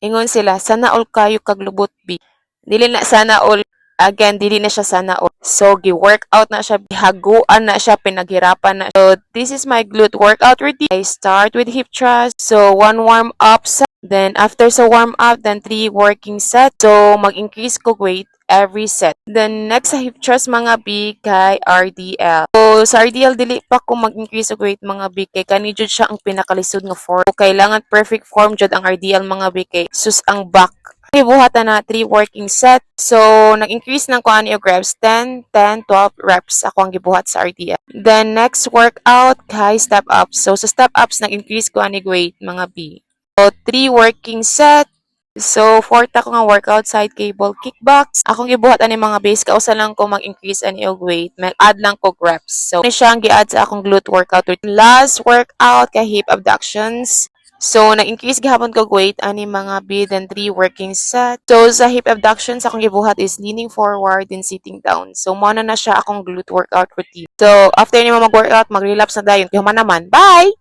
Ingon sila, sana all kayo kaglubot bi. Dili na sana all. Again, dili na siya sana all. So, gi-workout na siya, haguan na siya, pinaghirapan na. So, this is my glute workout routine. I start with hip thrust. So, one warm up set. Then, after sa warm up, then 3 working set. So, mag-increase ko weight every set. Then, next sa hip thrust mga B kay RDL. So, sa RDL, dili pa ko mag-increase og weight mga B kay kani jud siya ang pinakalisod nga form. So, kailangan perfect form jud ang RDL mga B kay sus ang back. Buhatan na 3 working set. So, nag-increase ng kuan yung reps 10, 10, 12 reps ako ang gibuhat sa RDL. Then, next workout kay step ups. So, sa step ups, nag-increase ko ang weight mga B. So, 3 working set. So, fourth ako nga workout side cable kickbox. Akong gibuhat ani mga base kausa lang ko mag-increase ani og weight. Mag-add lang ko reps. So, ni siya ang gi-add sa akong glute workout routine. Last workout kay hip abductions. So, nag-increase gihapon ko weight ani mga B then 3 working set. So, sa hip abductions akong gibuhat is leaning forward and sitting down. So, mo na siya akong glute workout routine. So, after nimo mag-workout, mag-relapse na dayon. Human naman. Bye!